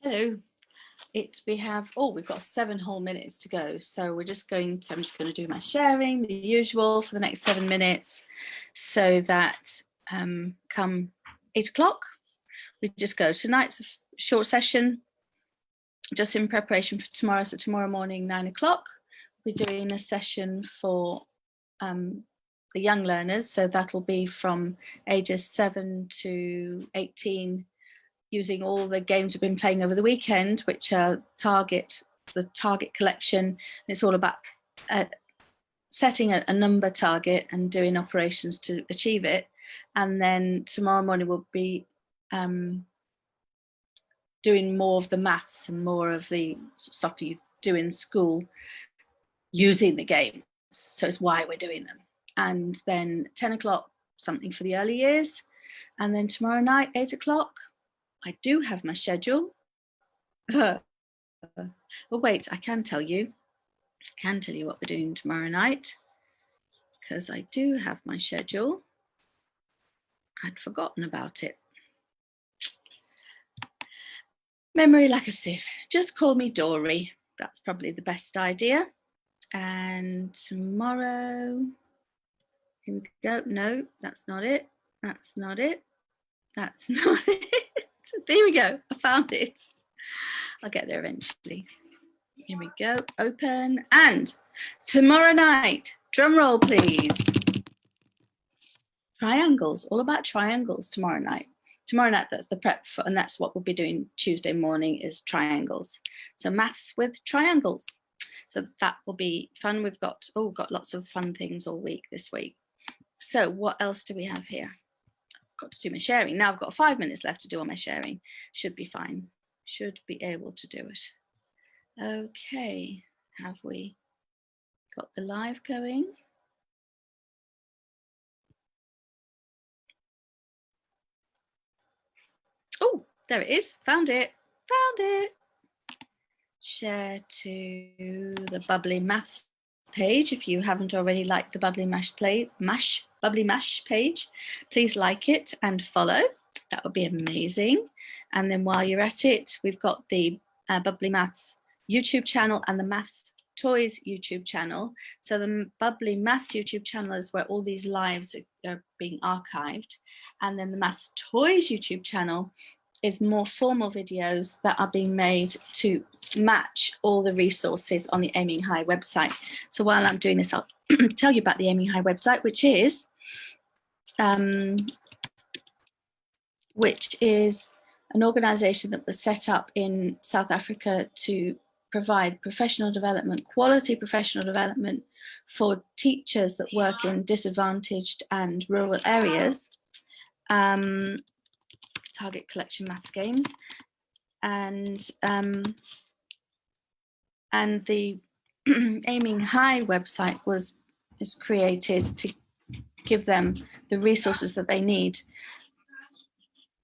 Hello. We've got 7 whole minutes to go. So I'm just going to do my sharing, the usual, for the next 7 minutes, so that come 8 o'clock, we just go. Tonight's a short session, just in preparation for tomorrow. So tomorrow morning, 9 o'clock, we're doing a session for the young learners. So that'll be from ages 7 to 18, using all the games we've been playing over the weekend, which are the target collection. And it's all about setting a number target and doing operations to achieve it. And then tomorrow morning we'll be doing more of the maths and more of the stuff you do in school using the games. So it's why we're doing them. And then 10 o'clock, something for the early years. And then tomorrow night, 8 o'clock, I do have my schedule. Well, wait, I can tell you what we're doing tomorrow night, because I do have my schedule. I'd forgotten about it. Memory like a sieve. Just call me Dory. That's probably the best idea. And tomorrow, here we go. No, that's not it. That's not it. That's not it. There we go. I found it. I'll get there eventually. Here we go. Open. And tomorrow night, drum roll, please. Triangles. All about triangles tomorrow night. Tomorrow night, that's the prep for, and that's what we'll be doing Tuesday morning, is triangles. So maths with triangles. So that will be fun. We've got lots of fun things all week this week. So what else do we have here? I've got to do my sharing. Now I've got 5 minutes left to do all my sharing. Should be fine. Should be able to do it. Okay, have we got the live going? Oh, there it is. Found it. Found it. Share to the Bubbly Maths page. If you haven't already liked the Bubbly Mash page, please like it and follow. That would be amazing. And then while you're at it, we've got the Bubbly Maths YouTube channel and the Maths Toys YouTube channel. So the Bubbly Maths YouTube channel is where all these lives are being archived. And then the Maths Toys YouTube channel is more formal videos that are being made to match all the resources on the Aiming High website. So while I'm doing this, I'll tell you about the Aiming High website, which is an organisation that was set up in South Africa to provide professional development, quality professional development for teachers that work in disadvantaged and rural areas. Target collection maths games, and the Aiming High website is created to give them the resources that they need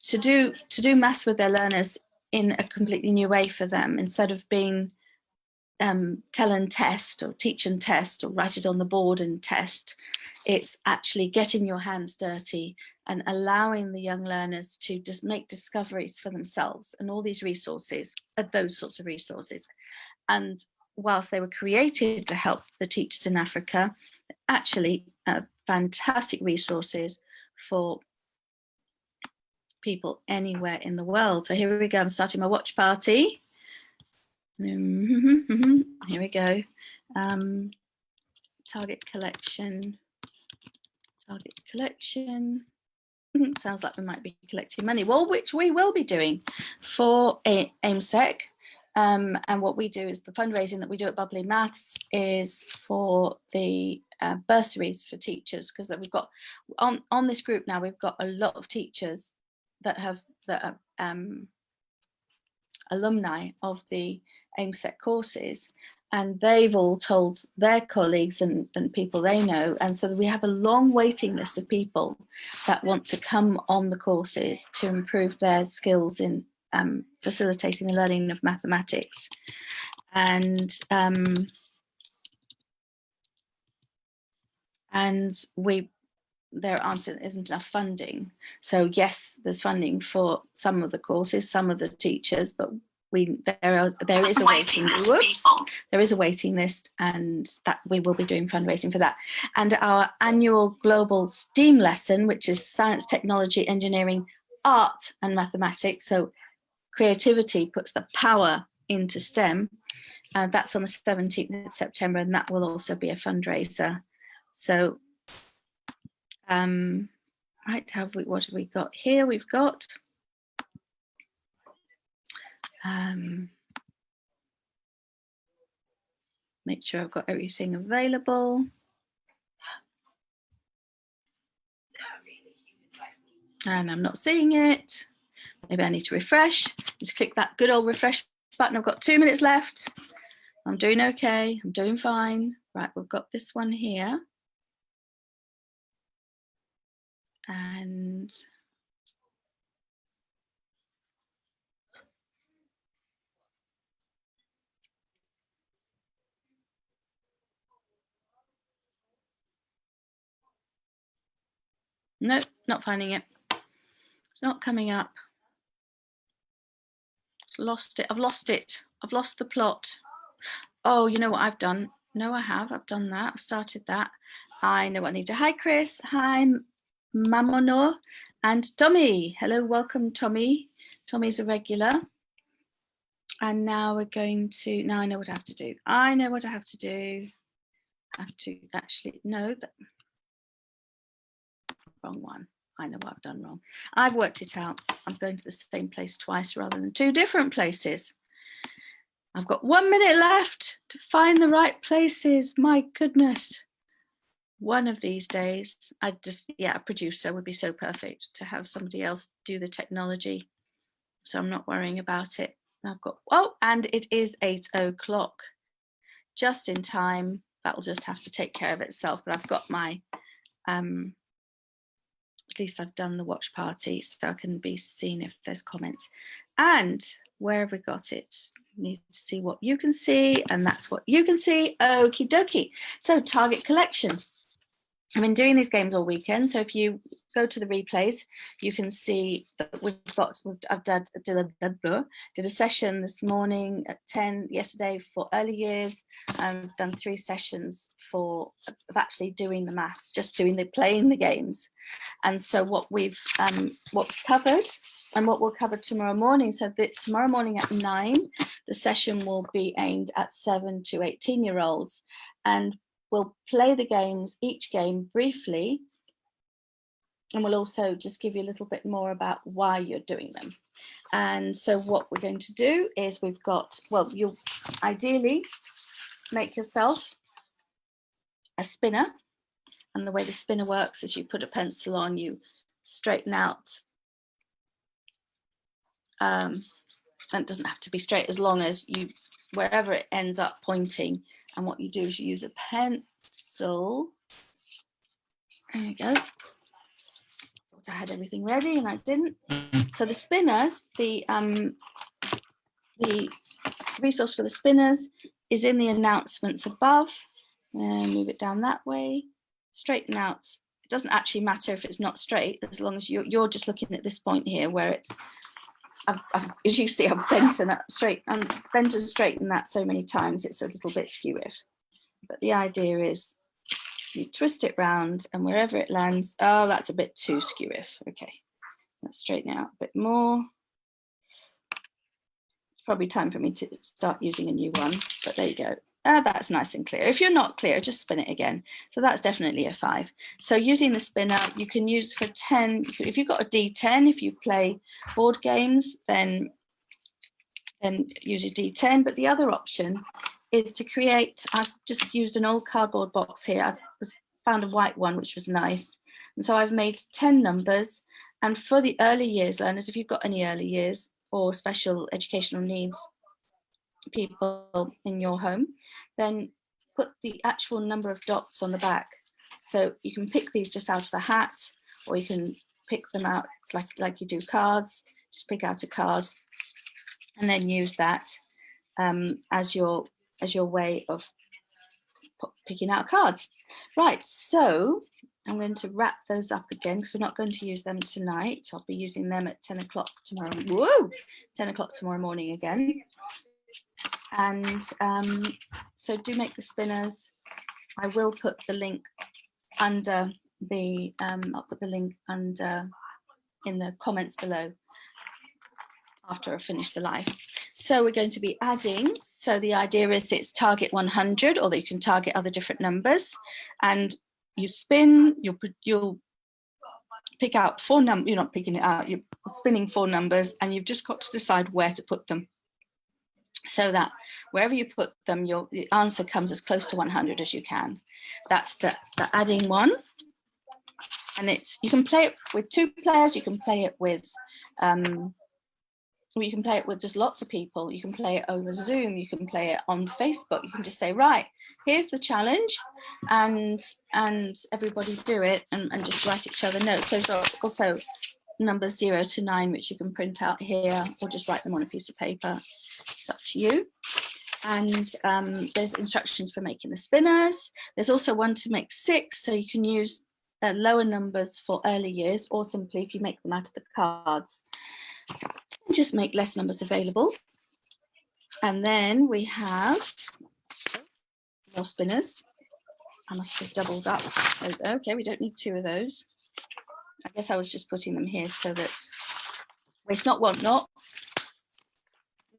to do maths with their learners in a completely new way for them. Instead of being tell and test or teach and test or write it on the board and test, it's actually getting your hands dirty and allowing the young learners to just make discoveries for themselves. And all these resources are those sorts of resources. And whilst they were created to help the teachers in Africa, actually fantastic resources for people anywhere in the world. So here we go. I'm starting my watch party. Here we go. Target collection. Sounds like we might be collecting money. Well, which we will be doing for AIMSEC. And what we do is the fundraising that we do at Bubbly Maths is for the bursaries for teachers, because we've got on this group now, we've got a lot of teachers that are alumni of the AIMSEC courses, and they've all told their colleagues and people they know. And so we have a long waiting list of people that want to come on the courses to improve their skills in facilitating the learning of mathematics. And there isn't enough funding. So yes, there's funding for some of the courses, some of the teachers, but there is a waiting list. Whoops, there is a waiting list, and that we will be doing fundraising for that. And our annual global STEAM lesson, which is science, technology, engineering, art, and mathematics. So creativity puts the power into STEM. That's on the 17th of September, and that will also be a fundraiser. So, right, what have we got here? We've got make sure I've got everything available. And I'm not seeing it. Maybe I need to refresh. Just click that good old refresh button. I've got 2 minutes left. I'm doing okay. I'm doing fine. Right, we've got this one here. And nope, not finding it. It's not coming up. Lost it. I've lost it. I've lost the plot. Oh, you know what I've done? No, I have. I've done that. I've started that. I know what I need to. Hi, Chris. Hi, Mamono and Tommy. Hello, welcome, Tommy. Tommy's a regular. And now we're going to, now I know what I have to do. I know what I have to do. I have to actually, no, wrong one. I know what I've done wrong. I've worked it out. I'm going to the same place twice rather than two different places. I've got 1 minute left to find the right places. My goodness. One of these days, a producer would be so perfect to have somebody else do the technology. So I'm not worrying about it. I've got, oh, and it is 8 o'clock. Just in time. That'll just have to take care of itself. But I've got my, at least I've done the watch party so I can be seen if there's comments. And where have we got it? Need to see what you can see, and that's what you can see. Okie dokie. So target collection. I've been doing these games all weekend. So if you go to the replays, you can see that I've did a session this morning at 10, yesterday for early years. I've done 3 sessions of actually doing the maths, just playing the games. And so what we've covered and what we'll cover tomorrow morning. So that tomorrow morning at 9, the session will be aimed at 7 to 18-year-olds, and we'll play the games, each game briefly, and we'll also just give you a little bit more about why you're doing them. And so what we're going to do is we've got, well, you'll ideally make yourself a spinner. And the way the spinner works is you put a pencil on, you straighten out, and it doesn't have to be straight as long as you, wherever it ends up pointing. And what you do is you use a pencil. There you go. I had everything ready and I didn't. So the spinners, the resource for the spinners is in the announcements above. And move it down that way. Straighten out. It doesn't actually matter if it's not straight, as long as you're just looking at this point here where it, as you see, I've bent and straightened that so many times it's a little bit skewish. But the idea is you twist it round, and wherever it lands, oh, that's a bit too skewish. Okay, let's straighten it out a bit more. It's probably time for me to start using a new one, but there you go. That's nice and clear. If you're not clear, just spin it again. So that's definitely a 5. So using the spinner, you can use for 10. If you've got a D10, if you play board games, then use your D10. But the other option is to create, I've just used an old cardboard box here. I've found a white one, which was nice. And so I've made 10 numbers. And for the early years learners, if you've got any early years or special educational needs people in your home, then put the actual number of dots on the back. So you can pick these just out of a hat, or you can pick them out like you do cards. Just pick out a card and then use that as your way of picking out cards. Right, so I'm going to wrap those up again because we're not going to use them tonight. I'll be using them at 10 o'clock tomorrow. Whoa! 10 o'clock tomorrow morning again. And so do make the spinners. I will put the link under the, I'll put the link under in the comments below after I finish the live. So we're going to be adding. So the idea is it's target 100, or that you can target other different numbers. And you spin, you'll pick out 4 numbers, you're not picking it out, you're spinning 4 numbers, and you've just got to decide where to put them. So that wherever you put them, the answer comes as close to 100 as you can. That's the adding one. And you can play it with 2 players, you can play it with you can play it with just lots of people. You can play it over Zoom, you can play it on Facebook. You can just say, right, here's the challenge, and everybody do it, and just write each other notes. There's also numbers 0 to 9, which you can print out here, or just write them on a piece of paper. It's up to you. And there's instructions for making the spinners. There's also one to make 6, so you can use lower numbers for early years, or simply if you make them out of the cards, just make less numbers available. And then we have more spinners. I must have doubled up. Okay, we don't need 2 of those. I guess I was just putting them here so that waste not, want not.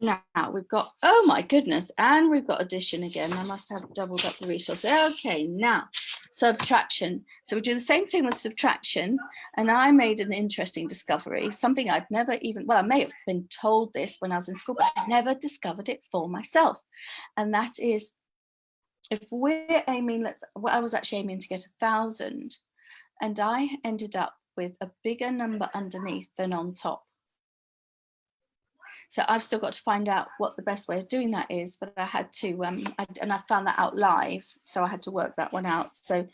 Now we've got, oh my goodness, and we've got addition again. I must have doubled up the resources. Okay, now subtraction. So we do the same thing with subtraction, and I made an interesting discovery, something I'd never even, well, I may have been told this when I was in school, but I never discovered it for myself. And that is, if we're aiming, I was actually aiming to get 1,000, and I ended up with a bigger number underneath than on top. So I've still got to find out what the best way of doing that is, but I had to, and I found that out live, so I had to work that one out. So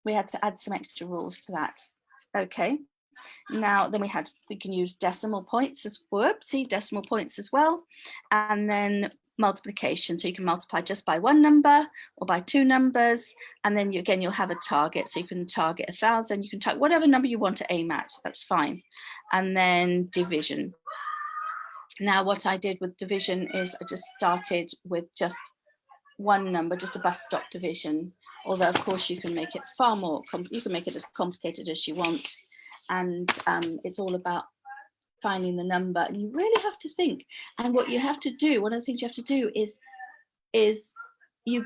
we had to add some extra rules to that. Okay, now then we can use decimal points as, decimal points as well, and then multiplication. So you can multiply just by 1 number or by 2 numbers, and then you'll have a target. So you can target 1,000, you can target whatever number you want to aim at, that's fine. And then division. Now, what I did with division is I just started with just 1 number, just a bus stop division. Although, of course, you can make it far more, you can make it as complicated as you want. And it's all about finding the number. And you really have to think. And what you have to do, one of the things you have to do is you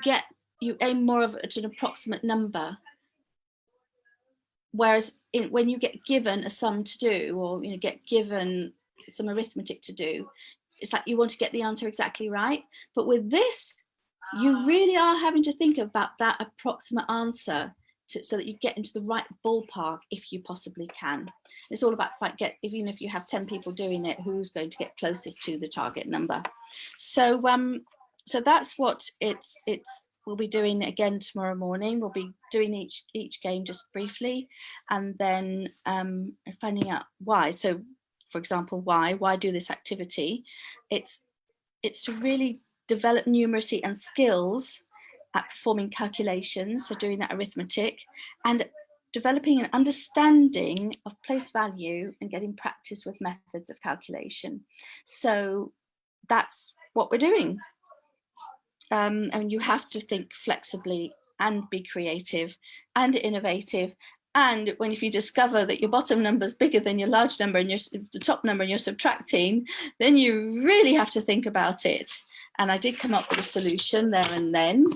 aim more of an approximate number. Whereas when you get given a sum to do, or get given some arithmetic to do, it's like you want to get the answer exactly right. But with this, you really are having to think about that approximate answer so that you get into the right ballpark if you possibly can. It's all about even if you have 10 people doing it, who's going to get closest to the target number. So so that's what we'll be doing again tomorrow morning. We'll be doing each game just briefly, and then finding out why. So for example, why do this activity? It's to really develop numeracy and skills at performing calculations, so doing that arithmetic, and developing an understanding of place value and getting practice with methods of calculation. So that's what we're doing. And you have to think flexibly and be creative and innovative. And if you discover that your bottom number is bigger than your large number and the top number and you're subtracting, then you really have to think about it. And I did come up with a solution there and then,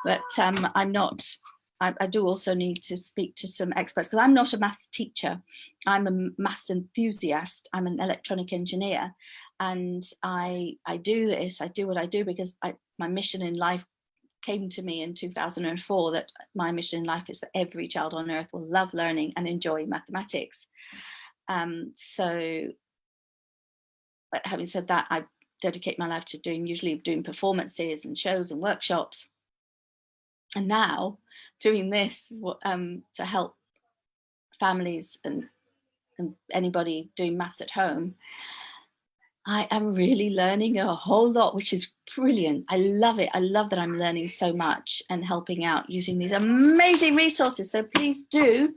but I do also need to speak to some experts, because I'm not a maths teacher. I'm a maths enthusiast. I'm an electronic engineer, and I do what I do because my mission in life came to me in 2004, that my mission in life is that every child on earth will love learning and enjoy mathematics. But having said that, I dedicate my life to usually doing performances and shows and workshops. And now doing this to help families and anybody doing maths at home. I am really learning a whole lot, which is brilliant. I love it. I love that I'm learning so much and helping out using these amazing resources. So please do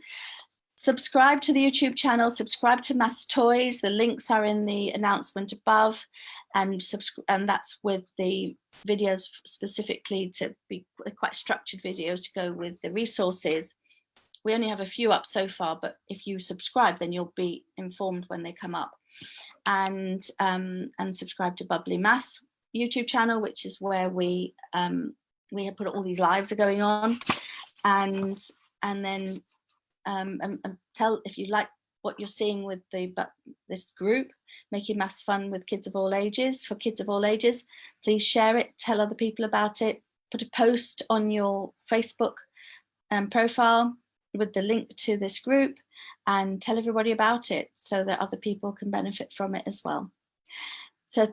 subscribe to the YouTube channel, subscribe to Maths Toys. The links are in the announcement above, and that's with the videos specifically to be quite structured videos to go with the resources. We only have a few up so far, but if you subscribe, then you'll be informed when they come up. And subscribe to Bubbly Maths YouTube channel, which is where we have put all these lives are going on, and then tell if you like what you're seeing with this group, Making Maths Fun with Kids of All Ages, for kids of all ages. Please share it, tell other people about it, put a post on your Facebook profile with the link to this group, and tell everybody about it so that other people can benefit from it as well. So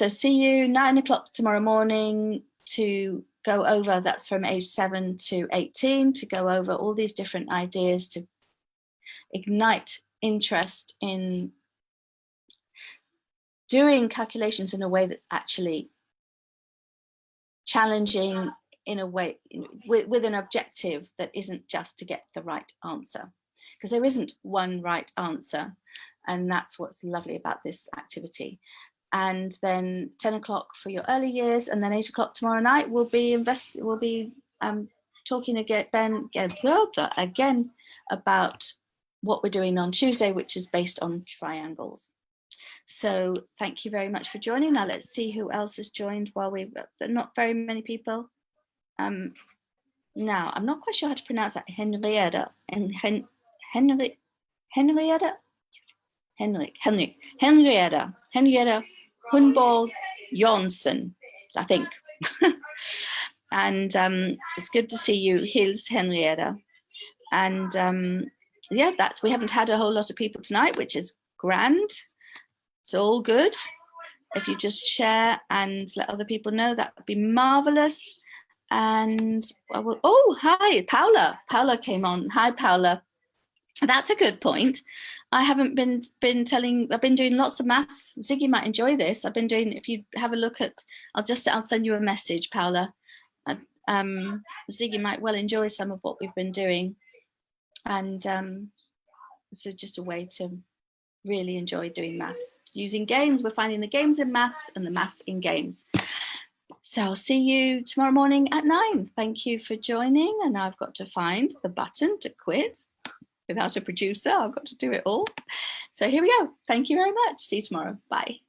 see you 9 o'clock tomorrow morning to go over, that's from age 7 to 18, to go over all these different ideas to ignite interest in doing calculations in a way that's actually challenging, in a way with an objective that isn't just to get the right answer, because there isn't one right answer, and that's what's lovely about this activity. And then 10 o'clock for your early years, and then 8 o'clock tomorrow night we'll be talking again about what we're doing on Tuesday, which is based on triangles. So thank you very much for joining. Now let's see who else has joined while we've not very many people. Now I'm not quite sure how to pronounce that. Henrietta and Henrietta Hunborg Jonsson, I think. And it's good to see you, Hils Henrietta. And yeah, we haven't had a whole lot of people tonight, which is grand. It's all good. If you just share and let other people know, that would be marvelous. And oh, hi, Paula. Paula came on. Hi, Paula. That's a good point. I haven't been I've been doing lots of maths. Ziggy might enjoy this. I've been doing, if you have a look at, I'll send you a message, Paula. Ziggy might well enjoy some of what we've been doing. And so just a way to really enjoy doing maths. Using games, we're finding the games in maths and the maths in games. So I'll see you tomorrow morning at 9. Thank you for joining. And I've got to find the button to quit. Without a producer, I've got to do it all. So here we go. Thank you very much. See you tomorrow. Bye.